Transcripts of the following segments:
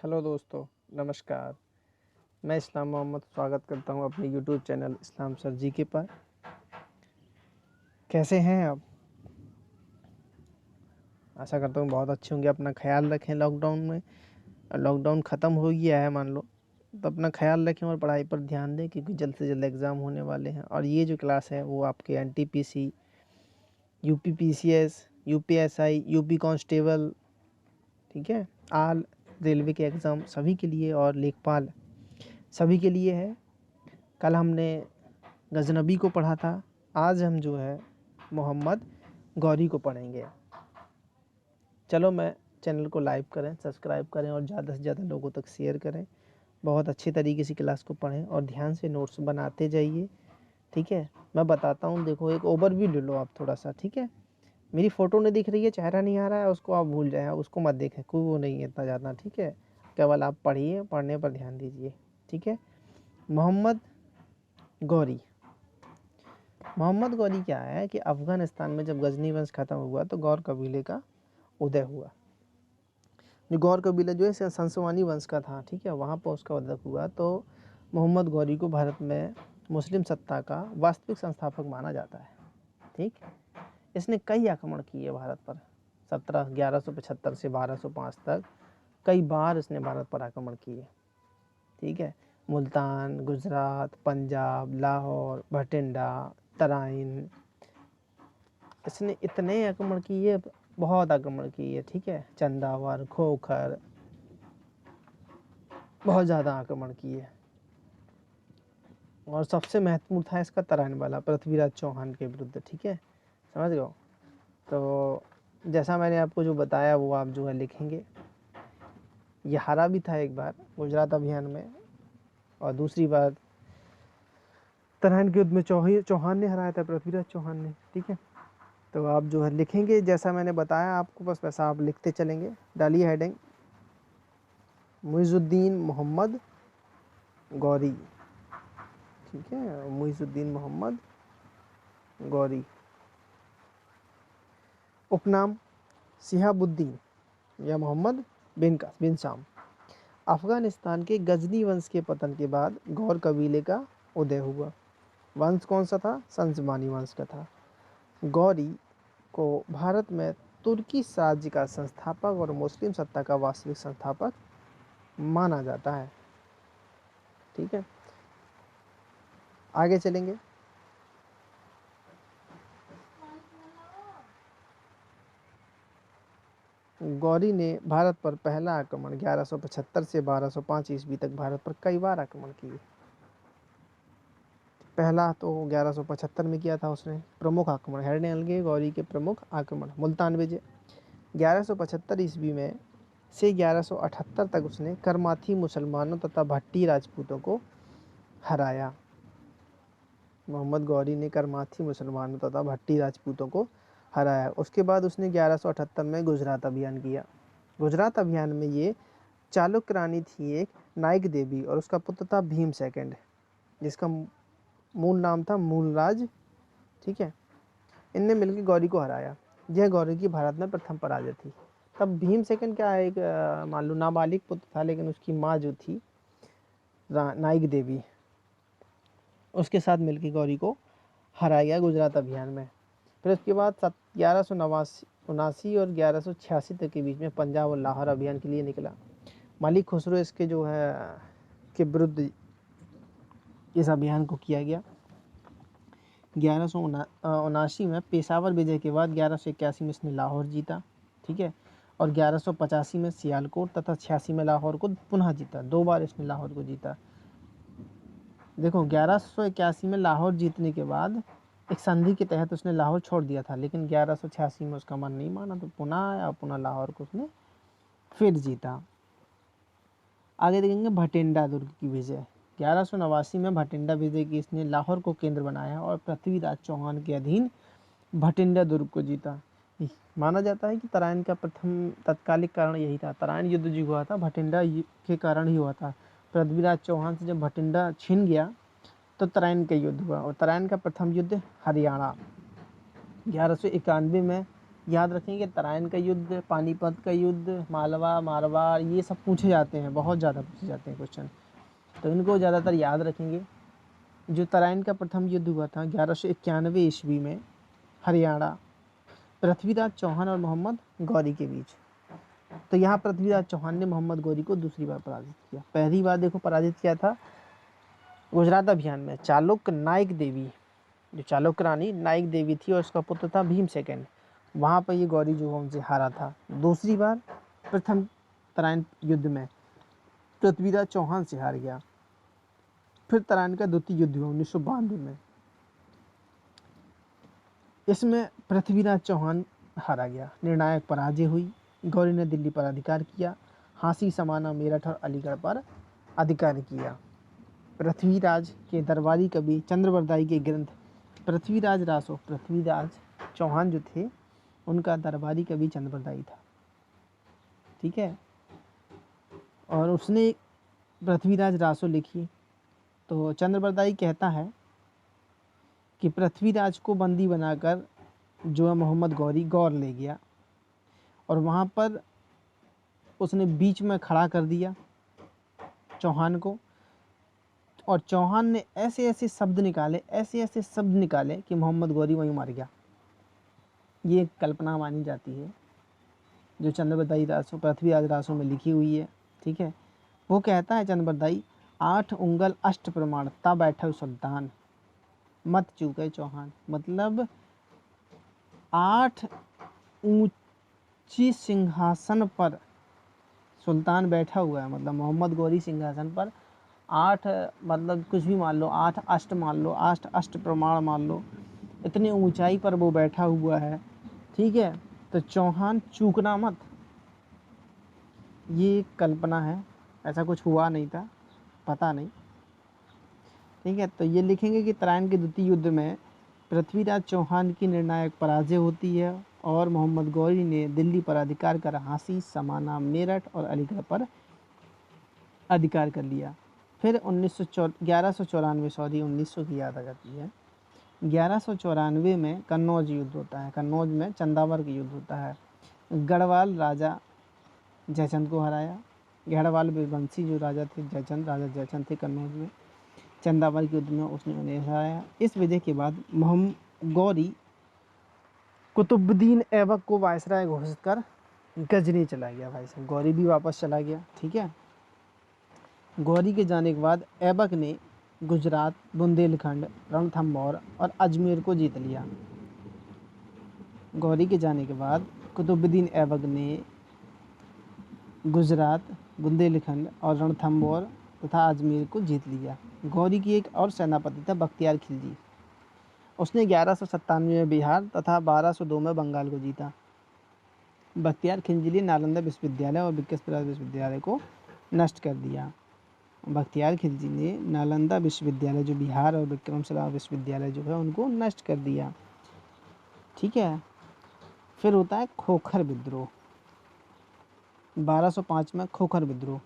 Hello दोस्तों, नमस्कार। मैं इस्लाम मोहम्मद स्वागत करता हूं अपने यूट्यूब चैनल इस्लाम सर जी के पर। कैसे हैं आप? आशा करता हूं बहुत अच्छे होंगे। अपना ख्याल रखें। लॉकडाउन ख़त्म हो गया है मान लो, तो अपना ख्याल रखें और पढ़ाई पर ध्यान दें, क्योंकि जल्द से जल्द एग्ज़ाम होने वाले हैं। और ये जो क्लास है वो आपके NTPC, UP PCS, UPSI, UP constable, ठीक है, आल रेलवे के एग्ज़ाम सभी के लिए और लेखपाल सभी के लिए है। कल हमने गजनबी को पढ़ा था, आज हम जो है मोहम्मद गौरी को पढ़ेंगे। चलो, मैं चैनल को लाइक करें, सब्सक्राइब करें और ज़्यादा से ज़्यादा लोगों तक शेयर करें। बहुत अच्छे तरीके से क्लास को पढ़ें और ध्यान से नोट्स बनाते जाइए, ठीक है। मैं बताता हूँ, देखो एक ओवरव्यू ले लो आप थोड़ा सा, ठीक है। मेरी फ़ोटो नहीं दिख रही है, चेहरा नहीं आ रहा है, उसको आप भूल जाएँ, उसको मत देखें, कोई वो नहीं है इतना ज़्यादा, ठीक है। केवल आप पढ़िए, पढ़ने पर ध्यान दीजिए, ठीक है। मोहम्मद गौरी क्या है कि अफ़गानिस्तान में जब गजनी वंश ख़त्म हुआ तो गौर कबीले का उदय हुआ। जो गौर कबीला जो है संसवानी वंश का था, ठीक है, वहाँ पर उसका उदय हुआ। तो मोहम्मद गौरी को भारत में मुस्लिम सत्ता का वास्तविक संस्थापक माना जाता है, ठीक। इसने कई आक्रमण किए भारत पर। 1175 से 1205 तक कई बार इसने भारत पर आक्रमण किए, ठीक है। मुल्तान, गुजरात, पंजाब, लाहौर, भटिंडा, तराइन, इसने इतने आक्रमण किए, बहुत आक्रमण किए, ठीक है। चंदावर, खोखर, बहुत ज़्यादा आक्रमण किए। और सबसे महत्वपूर्ण था इसका तराइन वाला, पृथ्वीराज चौहान के विरुद्ध, ठीक है, समझ गए। तो जैसा मैंने आपको जो बताया वो आप जो है लिखेंगे। ये हारा भी था एक बार गुजरात अभियान में, और दूसरी बार तराइन के युद्ध में चौहान ने हराया था, पृथ्वीराज चौहान ने, ठीक है। तो आप जो है लिखेंगे जैसा मैंने बताया आपको, बस वैसा आप लिखते चलेंगे। डालिए हेडिंग, मुइज़ुद्दीन मोहम्मद गौरी, ठीक है, मुइज़ुद्दीन मोहम्मद गौरी। उपनाम शिहाबुद्दीन या मोहम्मद बिन शाम। अफ़गानिस्तान के गजनी वंश के पतन के बाद गौर कबीले का उदय हुआ। वंश कौन सा था? संसबानी वंश का था। गौरी को भारत में तुर्की राज्य का संस्थापक और मुस्लिम सत्ता का वास्तविक संस्थापक माना जाता है, ठीक है। आगे चलेंगे। गौरी ने भारत पर पहला आक्रमण 1175 से 1205 ईस्वी तक भारत पर कई बार आक्रमण किए। पहला तो 1175 में किया था उसने, प्रमुख आक्रमण, हेरने अलगे गौरी के प्रमुख आक्रमण मुल्तान विजय। 1175 ईस्वी में से 1178 तक उसने करमाथी मुसलमानों तथा भट्टी राजपूतों को हराया। मोहम्मद गौरी ने करमाथी मुसलमानों तथा भट्टी राजपूतों को हराया। उसके बाद उसने 1178 में गुजरात अभियान किया। गुजरात अभियान में ये चालुक्य रानी थी एक नाइक देवी, और उसका पुत्र था भीम सेकंड, जिसका मूल नाम था मूलराज, ठीक है। इनने मिलकर गौरी को हराया। यह गौरी की भारत में प्रथम पराजय थी। तब भीम सेकंड क्या है, एक मान लो नाबालिग पुत्र था, लेकिन उसकी माँ जो थी नाइक देवी, उसके साथ मिलकर गौरी को हराया गुजरात अभियान में। फिर उसके बाद 1179 और 1186 तक के बीच में पंजाब और लाहौर अभियान के लिए निकला। मलिक खुसरो इसके जो है के विरुद्ध इस अभियान को किया गया। 1179 में पेशावर विजय के बाद 1181 में इसने लाहौर जीता, ठीक है, और 1185 में सियालकोट तथा 86 में लाहौर को पुनः जीता। 2 बार इसने लाहौर को जीता। देखो, 1181 में लाहौर जीतने के बाद एक संधि के तहत उसने लाहौर छोड़ दिया था, लेकिन 1186 में उसका मन नहीं माना, तो पुनः आया, पुनः लाहौर को उसने फिर जीता। आगे देखेंगे भटिंडा दुर्ग की विजय। 1189 में भटिंडा विजय की इसने लाहौर को केंद्र बनाया और पृथ्वीराज चौहान के अधीन भटिंडा दुर्ग को जीता। माना जाता है कि तराइन का प्रथम तत्कालिक कारण यही था। तराइन युद्ध जो हुआ था भटिंडा के कारण ही हुआ था। पृथ्वीराज चौहान से जब भटिंडा छिन गया तो तराइन का युद्ध हुआ, और तराइन का प्रथम युद्ध हरियाणा 1191 में याद रखेंगे तराइन का युद्ध, पानीपत का युद्ध, मालवा, मारवाड़, ये सब पूछे जाते हैं, बहुत ज़्यादा पूछे जाते हैं क्वेश्चन, तो इनको ज़्यादातर याद रखेंगे। जो तराइन का प्रथम युद्ध हुआ था 1191 ईस्वी में हरियाणा, पृथ्वीराज चौहान और मोहम्मद गौरी के बीच। तो यहाँ पृथ्वीराज चौहान ने मोहम्मद गौरी को दूसरी बार पराजित किया। पहली बार देखो पराजित किया था गुजरात अभियान में, चालुक्य नायक देवी, जो चालुक्य रानी नायक देवी थी और उसका पुत्र था भीम सेकंड, वहाँ पर ये गौरी जो उनसे हारा था। दूसरी बार प्रथम तराइन युद्ध में पृथ्वीराज चौहान से हार गया। फिर तराइन का द्वितीय युद्ध हुआ 1992 में, इसमें पृथ्वीराज चौहान हारा गया, निर्णायक पराजय हुई। गौरी ने दिल्ली पर अधिकार किया, हांसी, समाना, मेरठ और अलीगढ़ पर अधिकार किया। पृथ्वीराज के दरबारी कवि चंद्रबरदाई के ग्रंथ पृथ्वीराज रासो, पृथ्वीराज चौहान जो थे उनका दरबारी कवि चंद्रबरदाई था, ठीक है, और उसने पृथ्वीराज रासो लिखी। तो चंद्रबरदाई कहता है कि पृथ्वीराज को बंदी बनाकर जो है मोहम्मद गौरी गौर ले गया और वहाँ पर उसने बीच में खड़ा कर दिया चौहान को, और चौहान ने ऐसे ऐसे शब्द निकाले कि मोहम्मद गौरी वहीं मर गया। ये कल्पना मानी जाती है जो चंद्रबरदाई रासो, पृथ्वीराज रासो में लिखी हुई है, ठीक है। वो कहता है चंद्रबरदाई, 8 उंगल अष्ट प्रमाण ता बैठा सुल्तान, मत चूके चौहान। मतलब 8 ऊंची सिंहासन पर सुल्तान बैठा हुआ है, मतलब मोहम्मद गौरी सिंहासन पर 8, मतलब कुछ भी मान लो, 8 अष्ट मान लो, 8 अष्ट प्रमाण मान लो, इतनी ऊंचाई पर वो बैठा हुआ है, ठीक है। तो चौहान चूकना मत, ये कल्पना है, ऐसा कुछ हुआ नहीं था, पता नहीं, ठीक है। तो ये लिखेंगे कि तराइन के द्वितीय युद्ध में पृथ्वीराज चौहान की निर्णायक पराजय होती है और मोहम्मद गौरी ने दिल्ली पर अधिकार कर हांसी, समाना, मेरठ और अलीगढ़ पर अधिकार कर लिया। फिर 1194 सॉरी 1900 की याद आ जाती है, 1194 में कन्नौज युद्ध होता है, कन्नौज में चंदावर का युद्ध होता है। गढ़वाल राजा जयचंद को हराया, गढ़वाल वंशी जो राजा थे जयचंद, राजा जयचंद थे कन्नौज में, चंदावर के युद्ध में उसने उन्हें हराया। इस विजय के बाद मोहम्मद गौरी कुतुबुद्दीन ऐबक को वायसराय घोषित कर गजनी चला गया। भाई साहब गौरी भी वापस चला गया, ठीक है। गौरी के जाने के बाद ऐबक ने गुजरात, बुंदेलखंड, रणथंभौर और अजमेर को जीत लिया। गौरी के जाने के बाद कुतुबुद्दीन ऐबक ने गुजरात, बुंदेलखंड और रणथंभौर तथा अजमेर को जीत लिया। गौरी की एक और सेनापति था बख्तियार खिलजी, उसने 1197 में बिहार तथा 1202 में बंगाल को जीता। बख्तियार खिलजी ने नालंदा विश्वविद्यालय और विक्रमशिला विश्वविद्यालय को नष्ट कर दिया। बख्तियार खिलजी ने नालंदा विश्वविद्यालय जो बिहार और विक्रमशिला विश्वविद्यालय जो है उनको नष्ट कर दिया, ठीक है। फिर होता है खोखर विद्रोह, 1205 में खोखर विद्रोह।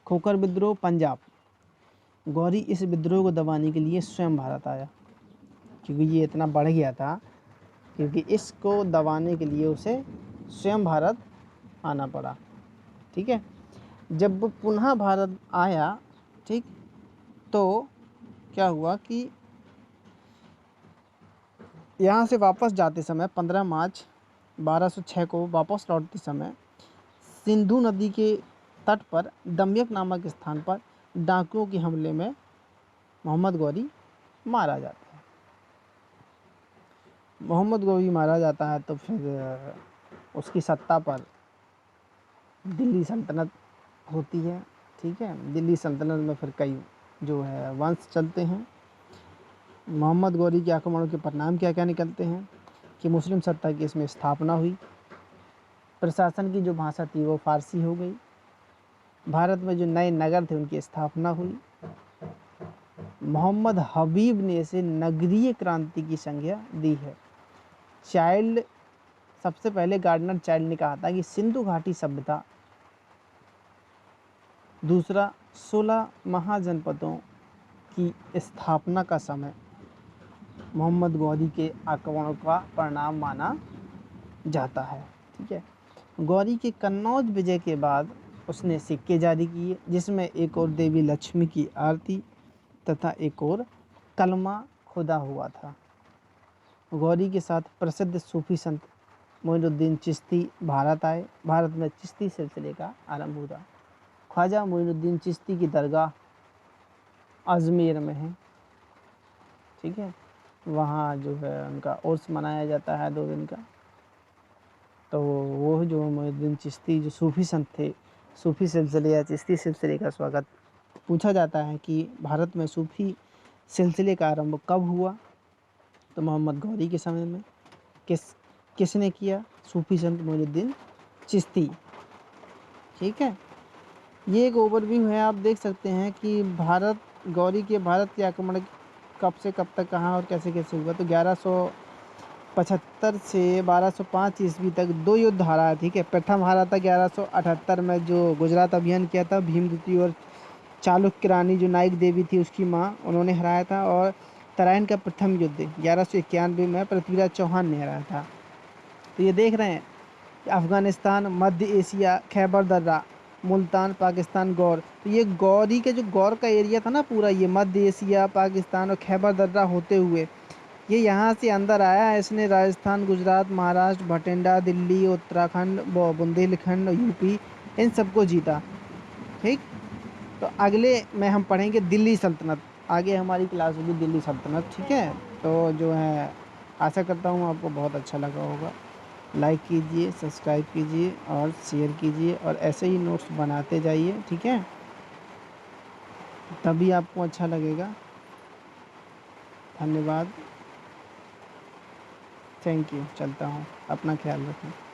खोखर विद्रोह पंजाब। गौरी इस विद्रोह को दबाने के लिए स्वयं भारत आया, क्योंकि ये इतना बढ़ गया था, क्योंकि इसको दबाने के लिए उसे स्वयं भारत आना पड़ा, ठीक है। जब वो पुनः भारत आया, ठीक, तो क्या हुआ कि यहाँ से वापस जाते समय 15 मार्च 1206 को वापस लौटते समय सिंधु नदी के तट पर दम्यक नामक स्थान पर डाकुओं के हमले में मोहम्मद गौरी मारा जाता है। मोहम्मद गौरी मारा जाता है तो फिर उसकी सत्ता पर दिल्ली सल्तनत होती है, ठीक है। दिल्ली सल्तनत में फिर कई जो है वंश चलते हैं। मोहम्मद गौरी के आक्रमणों के परिणाम क्या क्या निकलते हैं कि मुस्लिम सत्ता की इसमें स्थापना हुई, प्रशासन की जो भाषा थी वो फारसी हो गई, भारत में जो नए नगर थे उनकी स्थापना हुई। मोहम्मद हबीब ने इसे नगरीय क्रांति की संज्ञा दी है। चाइल्ड, सबसे पहले गार्डनर चाइल्ड ने कहा था कि सिंधु घाटी सभ्यता, दूसरा 16 महाजनपदों की स्थापना का समय, मोहम्मद गौरी के आक्रमण का परिणाम माना जाता है। ठीक है, गौरी के कन्नौज विजय के बाद उसने सिक्के जारी किए, जिसमें एक और देवी लक्ष्मी की आरती तथा एक और कलमा खुदा हुआ था। गौरी के साथ प्रसिद्ध सूफी संत मोइनुद्दीन चिश्ती भारत आए। भारत में चिश्ती सिलसिले का आरंभ हुआ। ख्वाजा मोइनुद्दीन चिश्ती की दरगाह अजमेर में है। ठीक है, वहाँ जो है उनका उर्स मनाया जाता है 2 दिन का। तो वो जो मोइनुद्दीन चिश्ती जो सूफी संत थे, सूफी सिलसिले या चिश्ती सिलसिले का स्वागत पूछा जाता है कि भारत में सूफी सिलसिले का आरंभ कब हुआ। तो मोहम्मद गौरी के समय में। किसने किया? सूफी संत मोइनुद्दीन चिश्ती। ठीक है, ये एक ओवरव्यू है। आप देख सकते हैं कि गौरी के भारत के आक्रमण कब से कब तक, कहाँ और कैसे कैसे हुआ। तो 1175 से 1205 ईस्वी तक 2 युद्ध हारा है। ठीक है, प्रथम हारा था 1178 में, जो गुजरात अभियान किया था भीमद्वितीय और चालुक्य रानी जो नाइक देवी थी उसकी माँ, उन्होंने हराया था। और तराइन का प्रथम युद्ध 1191 में पृथ्वीराज चौहान ने हराया था। तो ये देख रहे हैं कि अफ़गानिस्तान, मध्य एशिया, खैबर दर्रा, मुल्तान, पाकिस्तान, गौर। तो ये गौरी के जो गौर का एरिया था ना पूरा, ये मध्य एशिया, पाकिस्तान और खैबर दर्रा होते हुए ये यहाँ से अंदर आया। इसने राजस्थान, गुजरात, महाराष्ट्र, भटिंडा, दिल्ली, उत्तराखंड, बुंदेलखंड, यूपी, इन सबको जीता। ठीक, तो अगले में हम पढ़ेंगे दिल्ली सल्तनत। आगे हमारी क्लास होगी दिल्ली सल्तनत। ठीक है, तो जो है आशा करता हूँ आपको बहुत अच्छा लगा होगा। लाइक कीजिए, सब्सक्राइब कीजिए और शेयर कीजिए, और ऐसे ही नोट्स बनाते जाइए। ठीक है, तभी आपको अच्छा लगेगा। धन्यवाद, थैंक यू। चलता हूँ, अपना ख्याल रखें।